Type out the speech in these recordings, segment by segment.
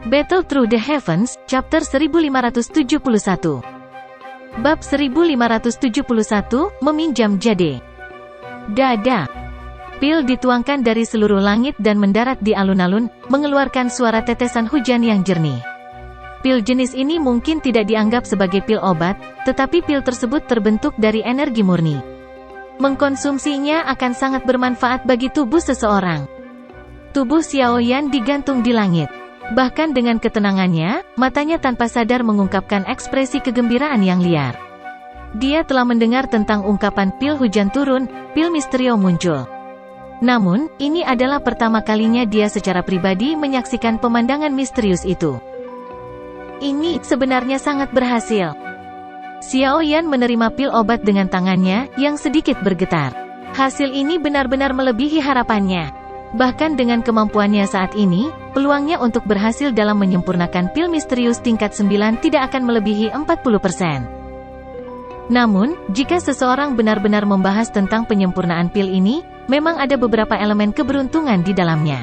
Battle Through the Heavens, Chapter 1571. Bab 1571, Meminjam Jade. Dada. Pil dituangkan dari seluruh langit dan mendarat di alun-alun, mengeluarkan suara tetesan hujan yang jernih. Pil jenis ini mungkin tidak dianggap sebagai pil obat, tetapi pil tersebut terbentuk dari energi murni. Mengkonsumsinya akan sangat bermanfaat bagi tubuh seseorang. Tubuh Xiaoyan digantung di langit. Bahkan dengan ketenangannya, matanya tanpa sadar mengungkapkan ekspresi kegembiraan yang liar. Dia telah mendengar tentang ungkapan pil hujan turun, pil misterio muncul. Namun, ini adalah pertama kalinya dia secara pribadi menyaksikan pemandangan misterius itu. Ini sebenarnya sangat berhasil. Xiaoyan menerima pil obat dengan tangannya, yang sedikit bergetar. Hasil ini benar-benar melebihi harapannya. Bahkan dengan kemampuannya saat ini, peluangnya untuk berhasil dalam menyempurnakan pil misterius tingkat 9 tidak akan melebihi 40%. Namun, jika seseorang benar-benar membahas tentang penyempurnaan pil ini, memang ada beberapa elemen keberuntungan di dalamnya.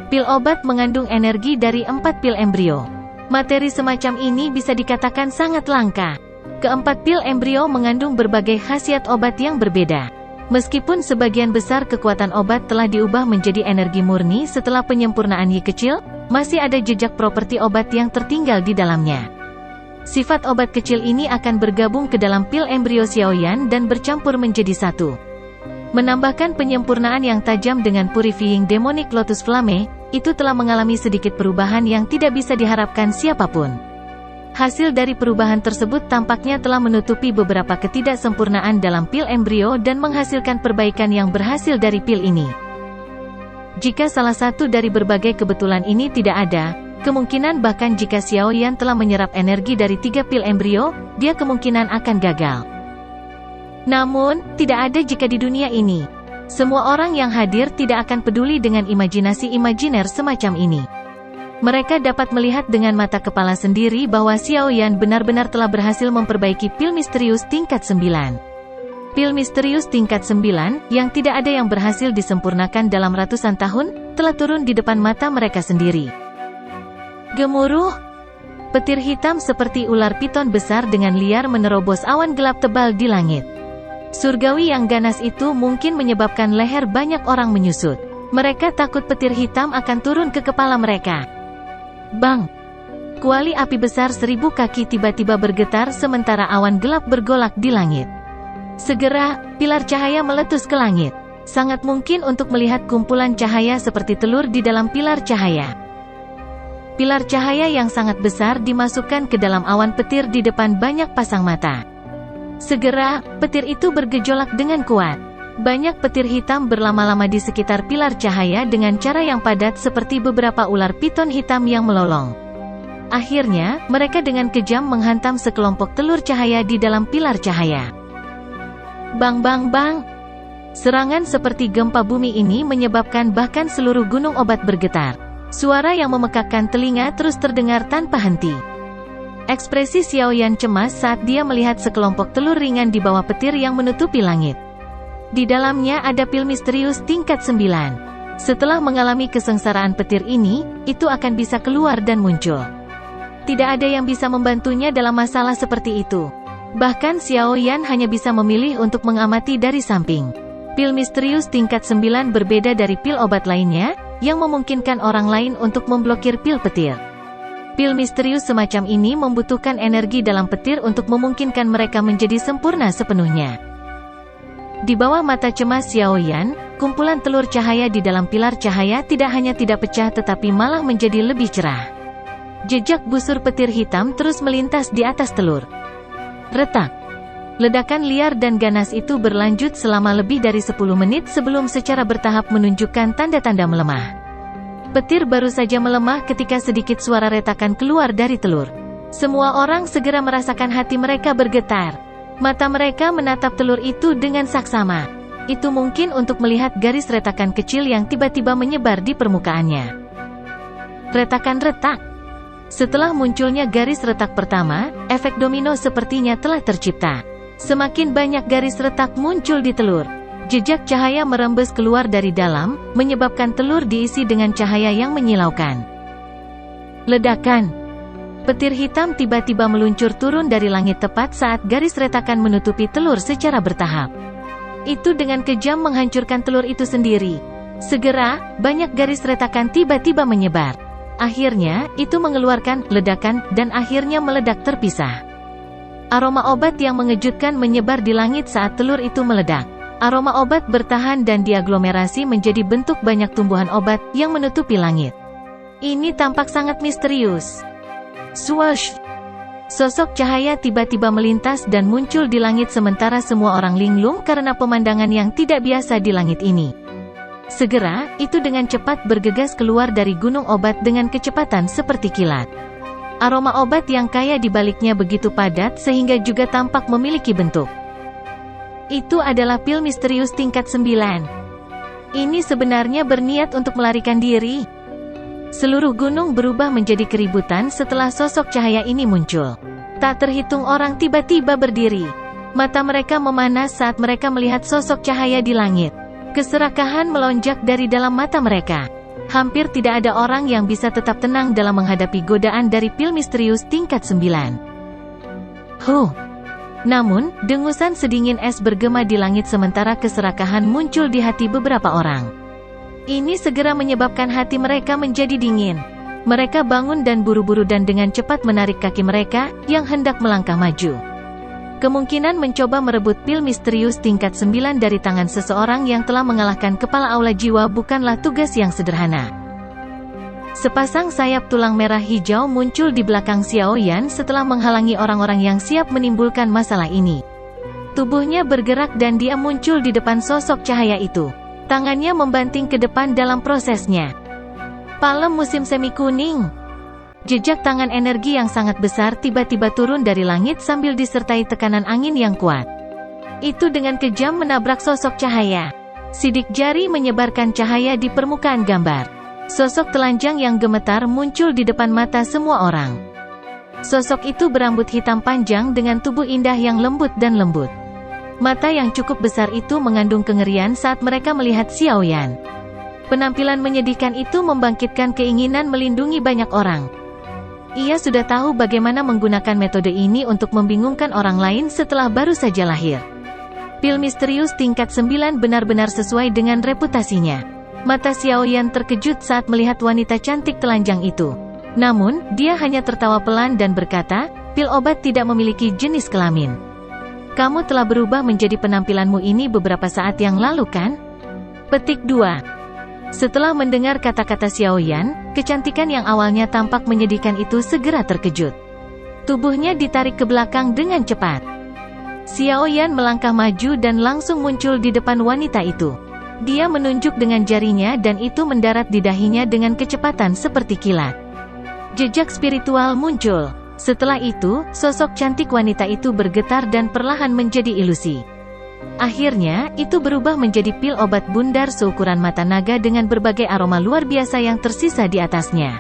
Pil obat mengandung energi dari 4 pil embrio. Materi semacam ini bisa dikatakan sangat langka. Keempat pil embrio mengandung berbagai khasiat obat yang berbeda. Meskipun sebagian besar kekuatan obat telah diubah menjadi energi murni setelah penyempurnaan Yi kecil, masih ada jejak properti obat yang tertinggal di dalamnya. Sifat obat kecil ini akan bergabung ke dalam pil embrio Xiaoyan dan bercampur menjadi satu. Menambahkan penyempurnaan yang tajam dengan Purifying Demonic Lotus Flame, itu telah mengalami sedikit perubahan yang tidak bisa diharapkan siapapun. Hasil dari perubahan tersebut tampaknya telah menutupi beberapa ketidaksempurnaan dalam pil embrio dan menghasilkan perbaikan yang berhasil dari pil ini. Jika salah satu dari berbagai kebetulan ini tidak ada, kemungkinan bahkan jika Xiaoyan telah menyerap energi dari 3 pil embrio, dia kemungkinan akan gagal. Namun, tidak ada jika di dunia ini. Semua orang yang hadir tidak akan peduli dengan imajinasi imajiner semacam ini. Mereka dapat melihat dengan mata kepala sendiri bahwa Xiaoyan benar-benar telah berhasil memperbaiki pil misterius tingkat 9. Pil misterius tingkat 9, yang tidak ada yang berhasil disempurnakan dalam ratusan tahun, telah turun di depan mata mereka sendiri. Gemuruh. Petir hitam seperti ular piton besar dengan liar menerobos awan gelap tebal di langit. Surgawi yang ganas itu mungkin menyebabkan leher banyak orang menyusut. Mereka takut petir hitam akan turun ke kepala mereka. Bang! Kuali api besar 1000 kaki tiba-tiba bergetar sementara awan gelap bergolak di langit. Segera, pilar cahaya meletus ke langit. Sangat mungkin untuk melihat kumpulan cahaya seperti telur di dalam pilar cahaya. Pilar cahaya yang sangat besar dimasukkan ke dalam awan petir di depan banyak pasang mata. Segera, petir itu bergejolak dengan kuat. Banyak petir hitam berlama-lama di sekitar pilar cahaya dengan cara yang padat seperti beberapa ular piton hitam yang melolong. Akhirnya, mereka dengan kejam menghantam sekelompok telur cahaya di dalam pilar cahaya. Bang bang bang! Serangan seperti gempa bumi ini menyebabkan bahkan seluruh gunung obat bergetar. Suara yang memekakkan telinga terus terdengar tanpa henti. Ekspresi Xiaoyan cemas saat dia melihat sekelompok telur ringan di bawah petir yang menutupi langit. Di dalamnya ada pil misterius tingkat 9. Setelah mengalami kesengsaraan petir ini, itu akan bisa keluar dan muncul. Tidak ada yang bisa membantunya dalam masalah seperti itu. Bahkan Xiaoyan hanya bisa memilih untuk mengamati dari samping. Pil misterius tingkat 9 berbeda dari pil obat lainnya, yang memungkinkan orang lain untuk memblokir pil petir. Pil misterius semacam ini membutuhkan energi dalam petir untuk memungkinkan mereka menjadi sempurna sepenuhnya. Di bawah mata cemas Xiaoyan, kumpulan telur cahaya di dalam pilar cahaya tidak hanya tidak pecah tetapi malah menjadi lebih cerah. Jejak busur petir hitam terus melintas di atas telur. Retak. Ledakan liar dan ganas itu berlanjut selama lebih dari 10 menit sebelum secara bertahap menunjukkan tanda-tanda melemah. Petir baru saja melemah ketika sedikit suara retakan keluar dari telur. Semua orang segera merasakan hati mereka bergetar. Mata mereka menatap telur itu dengan saksama. Itu mungkin untuk melihat garis retakan kecil yang tiba-tiba menyebar di permukaannya. Retakan retak. Setelah munculnya garis retak pertama, efek domino sepertinya telah tercipta. Semakin banyak garis retak muncul di telur. Jejak cahaya merembes keluar dari dalam, menyebabkan telur diisi dengan cahaya yang menyilaukan. Ledakan. Petir hitam tiba-tiba meluncur turun dari langit tepat saat garis retakan menutupi telur secara bertahap. Itu dengan kejam menghancurkan telur itu sendiri. Segera, banyak garis retakan tiba-tiba menyebar. Akhirnya, itu mengeluarkan ledakan dan akhirnya meledak terpisah. Aroma obat yang mengejutkan menyebar di langit saat telur itu meledak. Aroma obat bertahan dan diaglomerasi menjadi bentuk banyak tumbuhan obat yang menutupi langit. Ini tampak sangat misterius. Swoosh! Sosok cahaya tiba-tiba melintas dan muncul di langit sementara semua orang linglung karena pemandangan yang tidak biasa di langit ini. Segera, itu dengan cepat bergegas keluar dari gunung obat dengan kecepatan seperti kilat. Aroma obat yang kaya di baliknya begitu padat sehingga juga tampak memiliki bentuk. Itu adalah pil misterius tingkat 9. Ini sebenarnya berniat untuk melarikan diri. Seluruh gunung berubah menjadi keributan setelah sosok cahaya ini muncul. Tak terhitung orang tiba-tiba berdiri. Mata mereka memanas saat mereka melihat sosok cahaya di langit. Keserakahan melonjak dari dalam mata mereka. Hampir tidak ada orang yang bisa tetap tenang dalam menghadapi godaan dari pil misterius tingkat 9. Namun, dengusan sedingin es bergema di langit sementara keserakahan muncul di hati beberapa orang. Ini segera menyebabkan hati mereka menjadi dingin. Mereka bangun dan buru-buru dan dengan cepat menarik kaki mereka, yang hendak melangkah maju. Kemungkinan mencoba merebut pil misterius tingkat 9 dari tangan seseorang yang telah mengalahkan kepala aula jiwa bukanlah tugas yang sederhana. Sepasang sayap tulang merah hijau muncul di belakang Xiao Yan setelah menghalangi orang-orang yang siap menimbulkan masalah ini. Tubuhnya bergerak dan dia muncul di depan sosok cahaya itu. Tangannya membanting ke depan dalam prosesnya. Palem musim semi kuning. Jejak tangan energi yang sangat besar tiba-tiba turun dari langit sambil disertai tekanan angin yang kuat. Itu dengan kejam menabrak sosok cahaya. Sidik jari menyebarkan cahaya di permukaan gambar. Sosok telanjang yang gemetar muncul di depan mata semua orang. Sosok itu berambut hitam panjang dengan tubuh indah yang lembut dan lembut. Mata yang cukup besar itu mengandung kengerian saat mereka melihat Xiao Yan. Penampilan menyedihkan itu membangkitkan keinginan melindungi banyak orang. Ia sudah tahu bagaimana menggunakan metode ini untuk membingungkan orang lain setelah baru saja lahir. Pil misterius tingkat 9 benar-benar sesuai dengan reputasinya. Mata Xiao Yan terkejut saat melihat wanita cantik telanjang itu. Namun, dia hanya tertawa pelan dan berkata, pil obat tidak memiliki jenis kelamin. Kamu telah berubah menjadi penampilanmu ini beberapa saat yang lalu kan? Petik 2. Setelah mendengar kata-kata Xiao Yan, kecantikan yang awalnya tampak menyedihkan itu segera terkejut. Tubuhnya ditarik ke belakang dengan cepat. Xiao Yan melangkah maju dan langsung muncul di depan wanita itu. Dia menunjuk dengan jarinya dan itu mendarat di dahinya dengan kecepatan seperti kilat. Jejak spiritual muncul. Setelah itu, sosok cantik wanita itu bergetar dan perlahan menjadi ilusi. Akhirnya, itu berubah menjadi pil obat bundar seukuran mata naga dengan berbagai aroma luar biasa yang tersisa di atasnya.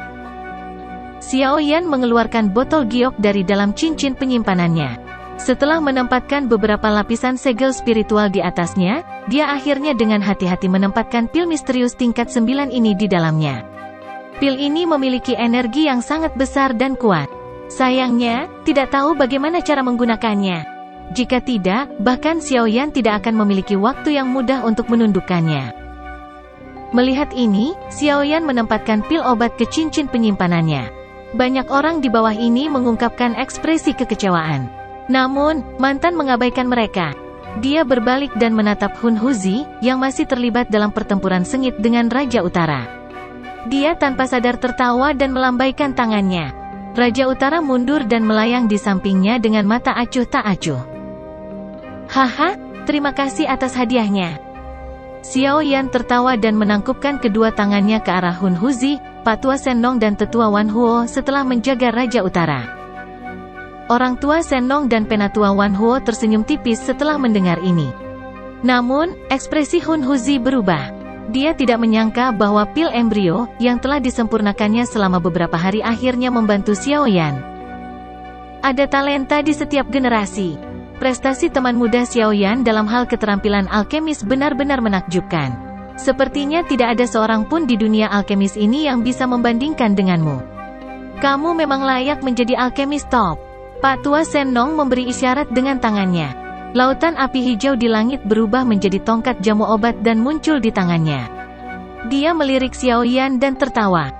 Xiao Yan mengeluarkan botol giok dari dalam cincin penyimpanannya. Setelah menempatkan beberapa lapisan segel spiritual di atasnya, dia akhirnya dengan hati-hati menempatkan pil misterius tingkat 9 ini di dalamnya. Pil ini memiliki energi yang sangat besar dan kuat. Sayangnya, tidak tahu bagaimana cara menggunakannya. Jika tidak, bahkan Xiao Yan tidak akan memiliki waktu yang mudah untuk menundukkannya. Melihat ini, Xiao Yan menempatkan pil obat ke cincin penyimpanannya. Banyak orang di bawah ini mengungkapkan ekspresi kekecewaan. Namun, mantan mengabaikan mereka. Dia berbalik dan menatap Hun Huzi, yang masih terlibat dalam pertempuran sengit dengan Raja Utara. Dia tanpa sadar tertawa dan melambaikan tangannya. Raja Utara mundur dan melayang di sampingnya dengan mata acuh tak acuh. Haha, terima kasih atas hadiahnya. Xiao Yan tertawa dan menangkupkan kedua tangannya ke arah Hun Huzi, Pak Tua Sennong dan Tetua Wan Huo setelah menjaga Raja Utara. Orang tua Sennong dan Penatua Wan Huo tersenyum tipis setelah mendengar ini. Namun, ekspresi Hun Huzi berubah. Dia tidak menyangka bahwa pil embrio, yang telah disempurnakannya selama beberapa hari akhirnya membantu Xiao Yan. Ada talenta di setiap generasi. Prestasi teman muda Xiao Yan dalam hal keterampilan alkemis benar-benar menakjubkan. Sepertinya tidak ada seorang pun di dunia alkemis ini yang bisa membandingkan denganmu. Kamu memang layak menjadi alkemis top. Pak Tua Senong memberi isyarat dengan tangannya. Lautan api hijau di langit berubah menjadi tongkat jamu obat dan muncul di tangannya. Dia melirik Xiao Yan dan tertawa.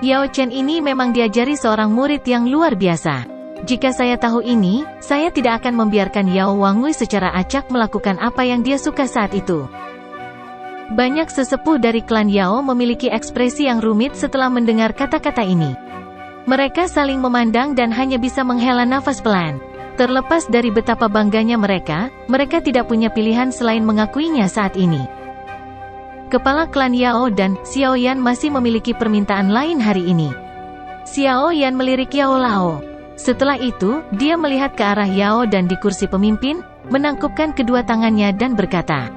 Yao Chen ini memang diajari seorang murid yang luar biasa. Jika saya tahu ini, saya tidak akan membiarkan Yao Wangui secara acak melakukan apa yang dia suka saat itu. Banyak sesepuh dari klan Yao memiliki ekspresi yang rumit setelah mendengar kata-kata ini. Mereka saling memandang dan hanya bisa menghela nafas pelan. Terlepas dari betapa bangganya mereka tidak punya pilihan selain mengakuinya saat ini. Kepala klan Yao dan Xiao Yan masih memiliki permintaan lain hari ini. Xiao Yan melirik Yao Lao. Setelah itu, dia melihat ke arah Yao dan di kursi pemimpin, menangkupkan kedua tangannya dan berkata,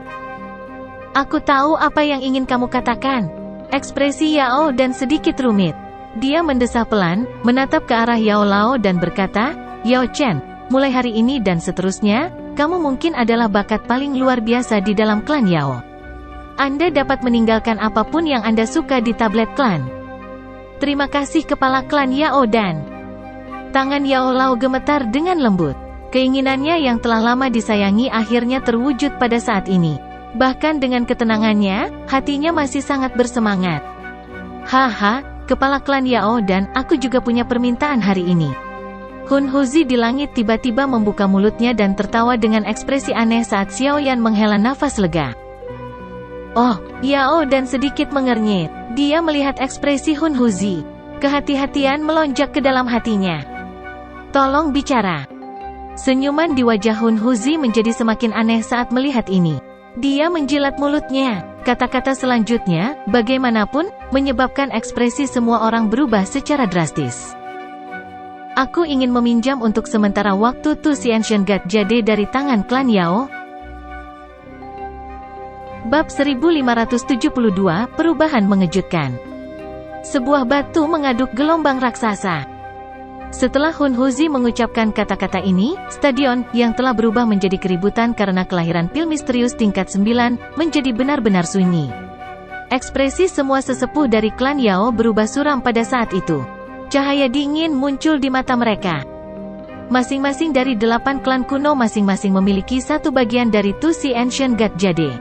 "Aku tahu apa yang ingin kamu katakan." Ekspresi Yao dan sedikit rumit. Dia mendesah pelan, menatap ke arah Yao Lao dan berkata, "Yao Chen, mulai hari ini dan seterusnya, kamu mungkin adalah bakat paling luar biasa di dalam klan Yao. Anda dapat meninggalkan apapun yang Anda suka di tablet klan." "Terima kasih kepala klan Yao Dan." Tangan Yao Lao gemetar dengan lembut. Keinginannya yang telah lama disayangi akhirnya terwujud pada saat ini. Bahkan dengan ketenangannya, hatinya masih sangat bersemangat. "Haha, kepala klan Yao Dan, aku juga punya permintaan hari ini." Hun Huzi di langit tiba-tiba membuka mulutnya dan tertawa dengan ekspresi aneh saat Xiao Yan menghela nafas lega. "Oh," Yao Dan sedikit mengernyit. Dia melihat ekspresi Hun Huzi. Kehati-hatian melonjak ke dalam hatinya. "Tolong bicara." Senyuman di wajah Hun Huzi menjadi semakin aneh saat melihat ini. Dia menjilat mulutnya. Kata-kata selanjutnya, bagaimanapun, menyebabkan ekspresi semua orang berubah secara drastis. "Aku ingin meminjam untuk sementara waktu Tu Si Ancient God Jade dari tangan klan Yao." Bab 1572, Perubahan Mengejutkan. Sebuah batu mengaduk gelombang raksasa. Setelah Hun Huzi mengucapkan kata-kata ini, stadion, yang telah berubah menjadi keributan karena kelahiran pil misterius tingkat 9, menjadi benar-benar sunyi. Ekspresi semua sesepuh dari klan Yao berubah suram pada saat itu. Cahaya dingin muncul di mata mereka. Masing-masing dari 8 klan kuno masing-masing memiliki satu bagian dari Tu Si Ancient God Jade.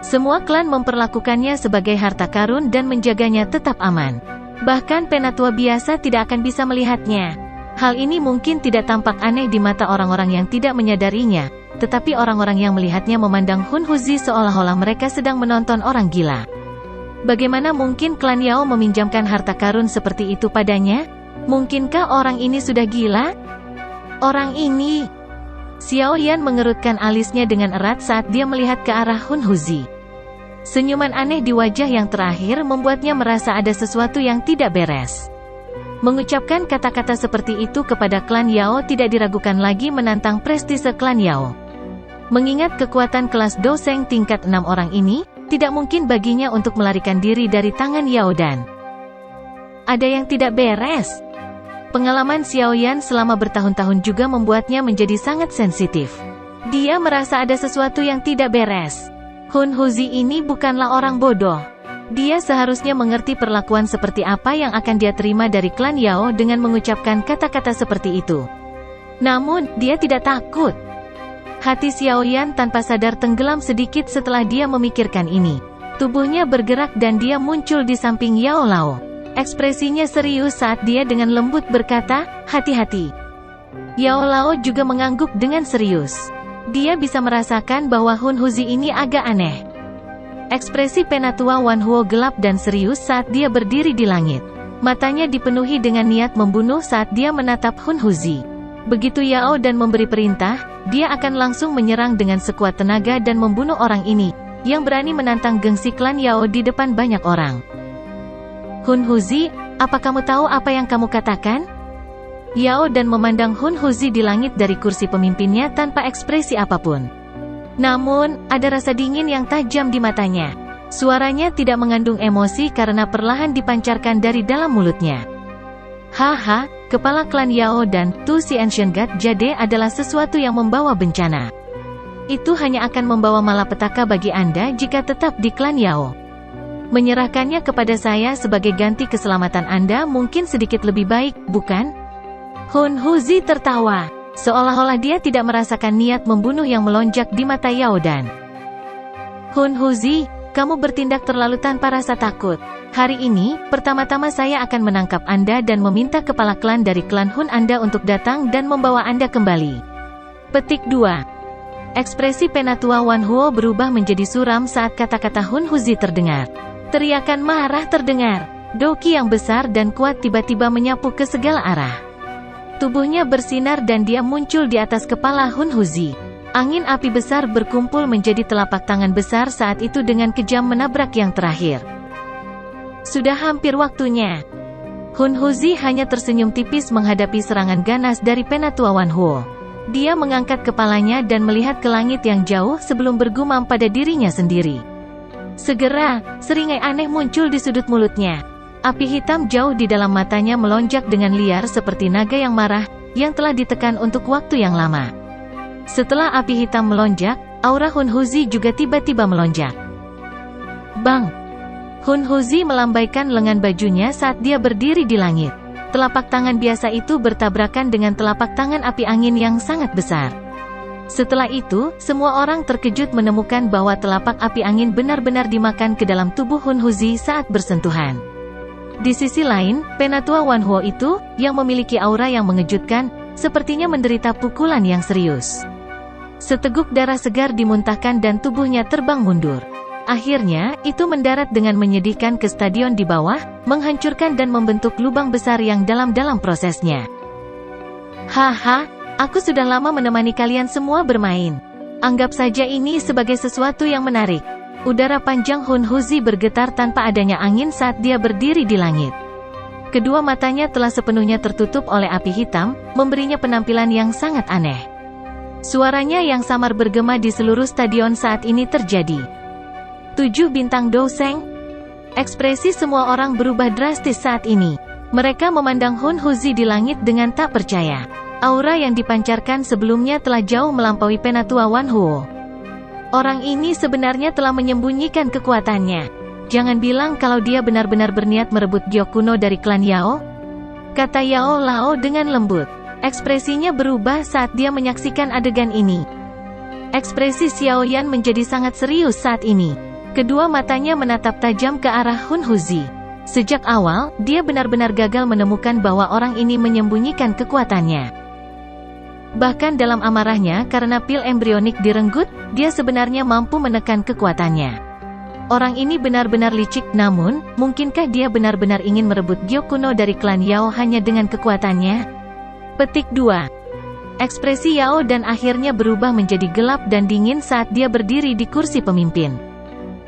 Semua klan memperlakukannya sebagai harta karun dan menjaganya tetap aman. Bahkan penatua biasa tidak akan bisa melihatnya. Hal ini mungkin tidak tampak aneh di mata orang-orang yang tidak menyadarinya, tetapi orang-orang yang melihatnya memandang Hun Huzi seolah-olah mereka sedang menonton orang gila. Bagaimana mungkin klan Yao meminjamkan harta karun seperti itu padanya? Mungkinkah orang ini sudah gila? Orang ini... Xiao Yan mengerutkan alisnya dengan erat saat dia melihat ke arah Hun Huzi. Senyuman aneh di wajah yang terakhir membuatnya merasa ada sesuatu yang tidak beres. Mengucapkan kata-kata seperti itu kepada klan Yao tidak diragukan lagi menantang prestise klan Yao. Mengingat kekuatan kelas Doseng tingkat 6 orang ini, tidak mungkin baginya untuk melarikan diri dari tangan Yao Dan. Ada yang tidak beres. Pengalaman Xiao Yan selama bertahun-tahun juga membuatnya menjadi sangat sensitif. Dia merasa ada sesuatu yang tidak beres. Hun Huzi ini bukanlah orang bodoh. Dia seharusnya mengerti perlakuan seperti apa yang akan dia terima dari klan Yao dengan mengucapkan kata-kata seperti itu. Namun, dia tidak takut. Hati Xiao Yan tanpa sadar tenggelam sedikit setelah dia memikirkan ini. Tubuhnya bergerak dan dia muncul di samping Yao Lao. Ekspresinya serius saat dia dengan lembut berkata, "Hati-hati." Yao Lao juga mengangguk dengan serius. Dia bisa merasakan bahwa Hun Huzi ini agak aneh. Ekspresi penatua Wan Huo gelap dan serius saat dia berdiri di langit. Matanya dipenuhi dengan niat membunuh saat dia menatap Hun Huzi. Begitu Yao Dan memberi perintah, dia akan langsung menyerang dengan sekuat tenaga dan membunuh orang ini, yang berani menantang gengsi klan Yao di depan banyak orang. "Hun Huzi, apa kamu tahu apa yang kamu katakan?" Yao Dan memandang Hun Huzi di langit dari kursi pemimpinnya tanpa ekspresi apapun. Namun, ada rasa dingin yang tajam di matanya. Suaranya tidak mengandung emosi karena perlahan dipancarkan dari dalam mulutnya. "Haha, kepala klan Yao Dan, Tu Si Ancient God Jade adalah sesuatu yang membawa bencana. Itu hanya akan membawa malapetaka bagi Anda jika tetap di klan Yao. Menyerahkannya kepada saya sebagai ganti keselamatan Anda mungkin sedikit lebih baik, bukan? Hun Huzi tertawa, seolah-olah dia tidak merasakan niat membunuh yang melonjak di mata Yao Dan. Hun Huzi, kamu bertindak terlalu tanpa rasa takut. Hari ini, pertama-tama saya akan menangkap Anda dan meminta kepala klan dari klan Hun Anda untuk datang dan membawa Anda kembali. Petik 2. Ekspresi Penatua Wan Huo berubah menjadi suram saat kata-kata Hun Huzi terdengar. Teriakan marah terdengar. Doki yang besar dan kuat tiba-tiba menyapu ke segala arah. Tubuhnya bersinar dan dia muncul di atas kepala Hun Huzi. Angin api besar berkumpul menjadi telapak tangan besar saat itu dengan kejam menabrak yang terakhir. Sudah hampir waktunya. Hun Huzi hanya tersenyum tipis menghadapi serangan ganas dari Penatua Wan Huo. Dia mengangkat kepalanya dan melihat ke langit yang jauh sebelum bergumam pada dirinya sendiri. Segera, seringai aneh muncul di sudut mulutnya. Api hitam jauh di dalam matanya melonjak dengan liar seperti naga yang marah, yang telah ditekan untuk waktu yang lama. Setelah api hitam melonjak, aura Hun Huzi juga tiba-tiba melonjak. Bang! Hun Huzi melambaikan lengan bajunya saat dia berdiri di langit. Telapak tangan biasa itu bertabrakan dengan telapak tangan api angin yang sangat besar. Setelah itu, semua orang terkejut menemukan bahwa telapak api angin benar-benar dimakan ke dalam tubuh Hun Huzi saat bersentuhan. Di sisi lain, Penatua Wan Huo itu, yang memiliki aura yang mengejutkan, sepertinya menderita pukulan yang serius. Seteguk darah segar dimuntahkan dan tubuhnya terbang mundur. Akhirnya, itu mendarat dengan menyedihkan ke stadion di bawah, menghancurkan dan membentuk lubang besar yang dalam-dalam prosesnya. Haha! Aku sudah lama menemani kalian semua bermain. Anggap saja ini sebagai sesuatu yang menarik. Udara panjang Hun Huzi bergetar tanpa adanya angin saat dia berdiri di langit. Kedua matanya telah sepenuhnya tertutup oleh api hitam, memberinya penampilan yang sangat aneh. Suaranya yang samar bergema di seluruh stadion saat ini terjadi. 7 bintang Douseng. Ekspresi semua orang berubah drastis saat ini. Mereka memandang Hun Huzi di langit dengan tak percaya. Aura yang dipancarkan sebelumnya telah jauh melampaui Penatua Wan Huo. Orang ini sebenarnya telah menyembunyikan kekuatannya. Jangan bilang kalau dia benar-benar berniat merebut Gyok kuno dari klan Yao, kata Yao Lao dengan lembut. Ekspresinya berubah saat dia menyaksikan adegan ini. Ekspresi Xiao Yan menjadi sangat serius saat ini. Kedua matanya menatap tajam ke arah Hun Huzi. Sejak awal, dia benar-benar gagal menemukan bahwa orang ini menyembunyikan kekuatannya. Bahkan dalam amarahnya karena pil embrionik direnggut, dia sebenarnya mampu menekan kekuatannya. Orang ini benar-benar licik, namun, mungkinkah dia benar-benar ingin merebut Gyok kuno dari klan Yao hanya dengan kekuatannya? Petik 2. Ekspresi Yao dan akhirnya berubah menjadi gelap dan dingin saat dia berdiri di kursi pemimpin.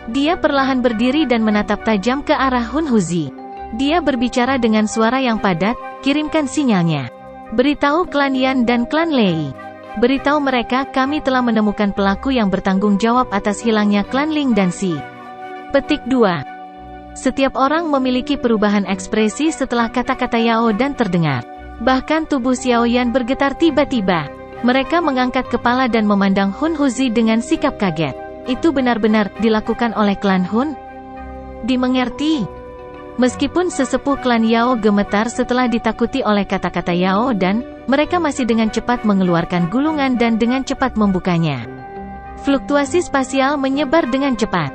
Dia perlahan berdiri dan menatap tajam ke arah Hun Huzi. Dia berbicara dengan suara yang padat, kirimkan sinyalnya. Beritahu klan Yan dan klan Lei. Beritahu mereka kami telah menemukan pelaku yang bertanggung jawab atas hilangnya klan Ling dan Si. Petik 2. Setiap orang memiliki perubahan ekspresi setelah kata-kata Yao Dan terdengar. Bahkan tubuh Xiao Yan bergetar tiba-tiba. Mereka mengangkat kepala dan memandang Hun Huzi dengan sikap kaget. Itu benar-benar dilakukan oleh klan Hun? Dimengerti. Meskipun sesepuh klan Yao gemetar setelah ditakuti oleh kata-kata Yao Dan, mereka masih dengan cepat mengeluarkan gulungan dan dengan cepat membukanya. Fluktuasi spasial menyebar dengan cepat.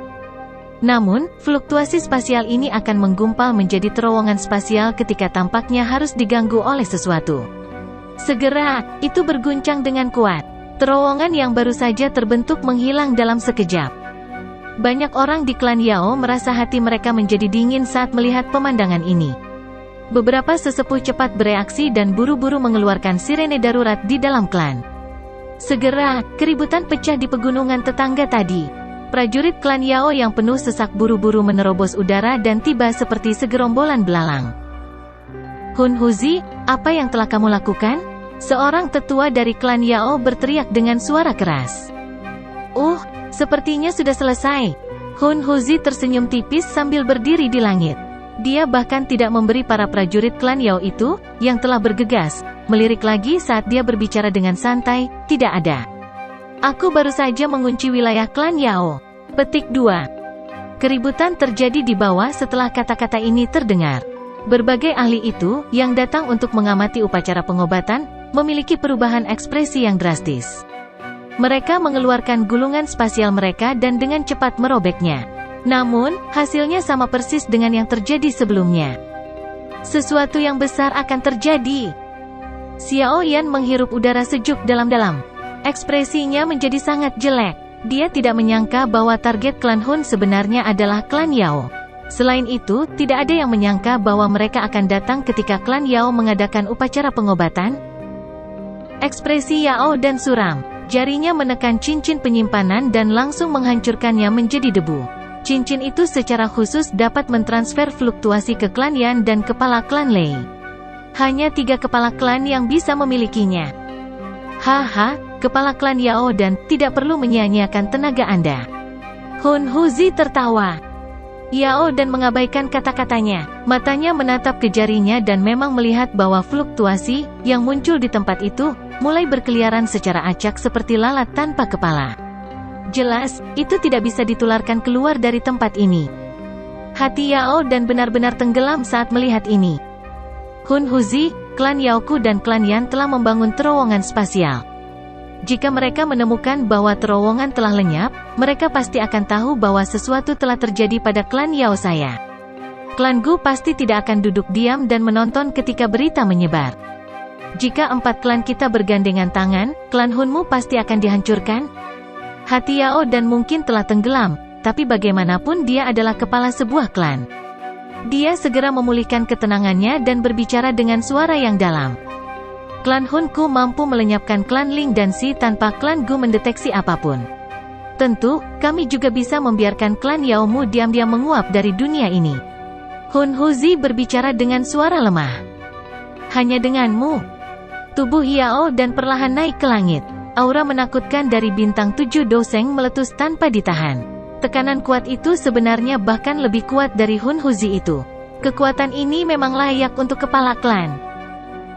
Namun, fluktuasi spasial ini akan menggumpal menjadi terowongan spasial ketika tampaknya harus diganggu oleh sesuatu. Segera, itu berguncang dengan kuat. Terowongan yang baru saja terbentuk menghilang dalam sekejap. Banyak orang di klan Yao merasa hati mereka menjadi dingin saat melihat pemandangan ini. Beberapa sesepuh cepat bereaksi dan buru-buru mengeluarkan sirene darurat di dalam klan. Segera, keributan pecah di pegunungan tetangga tadi. Prajurit klan Yao yang penuh sesak buru-buru menerobos udara dan tiba seperti segerombolan belalang. Hun Huzi, apa yang telah kamu lakukan? Seorang tetua dari klan Yao berteriak dengan suara keras. Sepertinya sudah selesai. Hun Huzi tersenyum tipis sambil berdiri di langit. Dia bahkan tidak memberi para prajurit klan Yao itu, yang telah bergegas, melirik lagi saat dia berbicara dengan santai, tidak ada. Aku baru saja mengunci wilayah klan Yao. Petik 2. Keributan terjadi di bawah setelah kata-kata ini terdengar. Berbagai ahli itu, yang datang untuk mengamati upacara pengobatan, memiliki perubahan ekspresi yang drastis. Mereka mengeluarkan gulungan spasial mereka dan dengan cepat merobeknya. Namun, hasilnya sama persis dengan yang terjadi sebelumnya. Sesuatu yang besar akan terjadi. Xiao Yan menghirup udara sejuk dalam-dalam. Ekspresinya menjadi sangat jelek. Dia tidak menyangka bahwa target klan Hun sebenarnya adalah klan Yao. Selain itu, tidak ada yang menyangka bahwa mereka akan datang ketika klan Yao mengadakan upacara pengobatan. Ekspresi Yao dan suram. Jarinya menekan cincin penyimpanan dan langsung menghancurkannya menjadi debu. Cincin itu secara khusus dapat mentransfer fluktuasi ke klan Yan dan kepala klan Lei. Hanya 3 kepala klan yang bisa memilikinya. Haha, kepala klan Yao dan tidak perlu menyia-nyiakan tenaga Anda. Hun Huzi tertawa. Yao dan mengabaikan kata-katanya. Matanya menatap ke jarinya dan memang melihat bahwa fluktuasi yang muncul di tempat itu mulai berkeliaran secara acak seperti lalat tanpa kepala. Jelas, itu tidak bisa ditularkan keluar dari tempat ini. Hati Yao dan benar-benar tenggelam saat melihat ini. Hun Huzi, klan Yaoku dan klan Yan telah membangun terowongan spasial. Jika mereka menemukan bahwa terowongan telah lenyap, mereka pasti akan tahu bahwa sesuatu telah terjadi pada klan Yao saya. Klan Gu pasti tidak akan duduk diam dan menonton ketika berita menyebar. Jika 4 klan kita bergandengan tangan, klan Hunmu pasti akan dihancurkan. Hati Yao dan mungkin telah tenggelam, tapi bagaimanapun dia adalah kepala sebuah klan. Dia segera memulihkan ketenangannya dan berbicara dengan suara yang dalam. Klan Hunku mampu melenyapkan klan Ling dan Si tanpa klan Gu mendeteksi apapun. Tentu, kami juga bisa membiarkan klan Yaomu diam-diam menguap dari dunia ini. Hun Huzi berbicara dengan suara lemah. Hanya denganmu. Tubuh Yao dan perlahan naik ke langit. Aura menakutkan dari bintang 7 Doseng meletus tanpa ditahan. Tekanan kuat itu sebenarnya bahkan lebih kuat dari Hun Huzi itu. Kekuatan ini memang layak untuk kepala klan.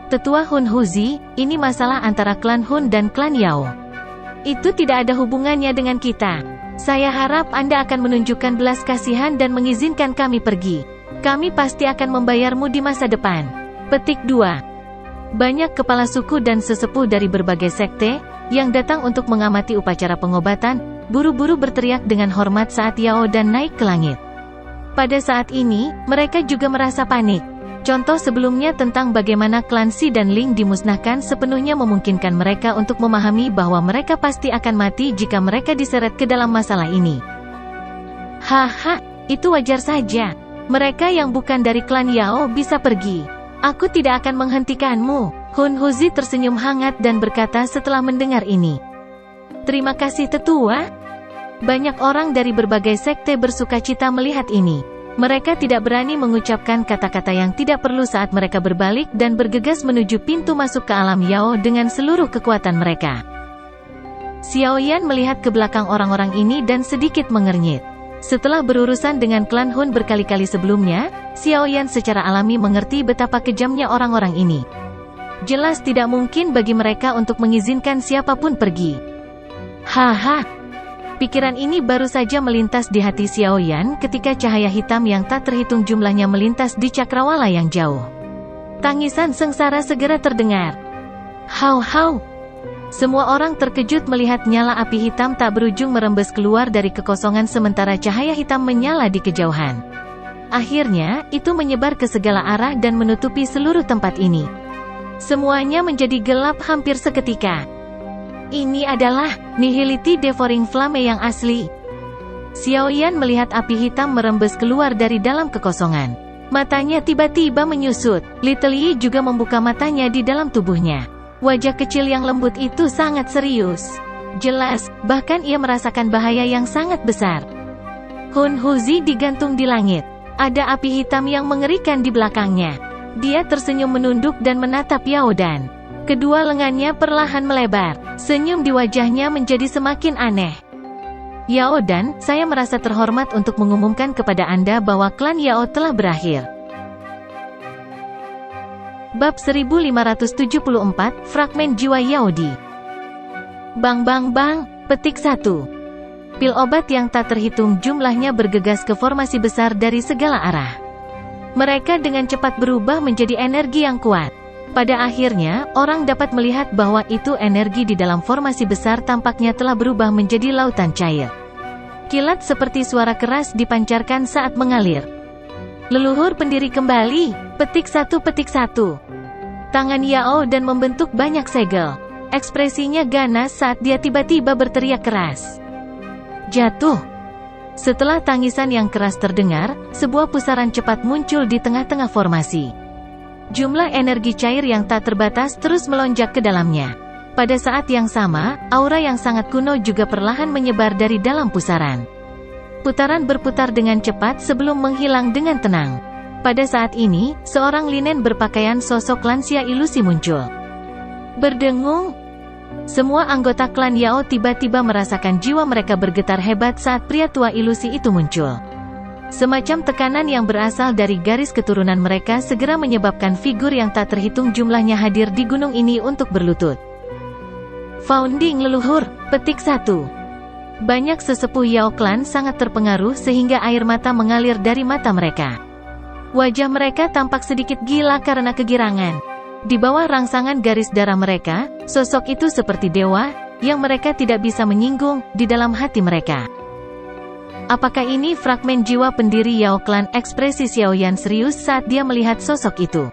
Tetua Hun Huzi, ini masalah antara klan Hun dan klan Yao. Itu tidak ada hubungannya dengan kita. Saya harap Anda akan menunjukkan belas kasihan dan mengizinkan kami pergi. Kami pasti akan membayarmu di masa depan. Petik 2. Banyak kepala suku dan sesepuh dari berbagai sekte, yang datang untuk mengamati upacara pengobatan, buru-buru berteriak dengan hormat saat Yao dan naik ke langit. Pada saat ini, mereka juga merasa panik. Contoh sebelumnya tentang bagaimana klan Si dan Ling dimusnahkan sepenuhnya memungkinkan mereka untuk memahami bahwa mereka pasti akan mati jika mereka diseret ke dalam masalah ini. Haha, itu wajar saja. Mereka yang bukan dari klan Yao bisa pergi. Aku tidak akan menghentikanmu. Hun Huzi tersenyum hangat dan berkata setelah mendengar ini. Terima kasih tetua. Banyak orang dari berbagai sekte bersukacita melihat ini. Mereka tidak berani mengucapkan kata-kata yang tidak perlu saat mereka berbalik dan bergegas menuju pintu masuk ke alam Yao dengan seluruh kekuatan mereka. Xiao Yan melihat ke belakang orang-orang ini dan sedikit mengernyit. Setelah berurusan dengan klan Hun berkali-kali sebelumnya, Xiao Yan secara alami mengerti betapa kejamnya orang-orang ini. Jelas tidak mungkin bagi mereka untuk mengizinkan siapapun pergi. Haha. Pikiran ini baru saja melintas di hati Xiao Yan ketika cahaya hitam yang tak terhitung jumlahnya melintas di cakrawala yang jauh. Tangisan sengsara segera terdengar. Hau hau. Semua orang terkejut melihat nyala api hitam tak berujung merembes keluar dari kekosongan sementara cahaya hitam menyala di kejauhan. Akhirnya, itu menyebar ke segala arah dan menutupi seluruh tempat ini. Semuanya menjadi gelap hampir seketika. Ini adalah Nihility Devouring Flame yang asli. Xiao Yan melihat api hitam merembes keluar dari dalam kekosongan. Matanya tiba-tiba menyusut. Little Yi juga membuka matanya di dalam tubuhnya. Wajah kecil yang lembut itu sangat serius. Jelas, bahkan ia merasakan bahaya yang sangat besar. Hun Huzi digantung di langit. Ada api hitam yang mengerikan di belakangnya. Dia tersenyum menunduk dan menatap Yao Dan. Kedua lengannya perlahan melebar. Senyum di wajahnya menjadi semakin aneh. Yao Dan, saya merasa terhormat untuk mengumumkan kepada Anda bahwa klan Yao telah berakhir. Bab 1574, Fragmen Jiwa Yaodi. Bang bang bang, petik 1. Pil obat yang tak terhitung jumlahnya bergegas ke formasi besar dari segala arah. Mereka dengan cepat berubah menjadi energi yang kuat. Pada akhirnya, orang dapat melihat bahwa itu energi di dalam formasi besar tampaknya telah berubah menjadi lautan cair. Kilat seperti suara keras dipancarkan saat mengalir. Leluhur pendiri kembali, petik satu. Tangan Yao dan membentuk banyak segel. Ekspresinya ganas saat dia tiba-tiba berteriak keras. Jatuh. Setelah tangisan yang keras terdengar, sebuah pusaran cepat muncul di tengah-tengah formasi. Jumlah energi cair yang tak terbatas terus melonjak ke dalamnya. Pada saat yang sama, aura yang sangat kuno juga perlahan menyebar dari dalam pusaran. Putaran berputar dengan cepat sebelum menghilang dengan tenang. Pada saat ini, seorang linen berpakaian sosok lansia ilusi muncul. Berdengung. Semua anggota klan Yao tiba-tiba merasakan jiwa mereka bergetar hebat saat pria tua ilusi itu muncul. Semacam tekanan yang berasal dari garis keturunan mereka segera menyebabkan figur yang tak terhitung jumlahnya hadir di gunung ini untuk berlutut. Founding leluhur, petik 1. Banyak sesepuh Yao klan sangat terpengaruh sehingga air mata mengalir dari mata mereka. Wajah mereka tampak sedikit gila karena kegirangan. Di bawah rangsangan garis darah mereka, sosok itu seperti dewa, yang mereka tidak bisa menyinggung, di dalam hati mereka. Apakah ini fragmen jiwa pendiri Yao Clan? Ekspresi Xiaoyan serius saat dia melihat sosok itu.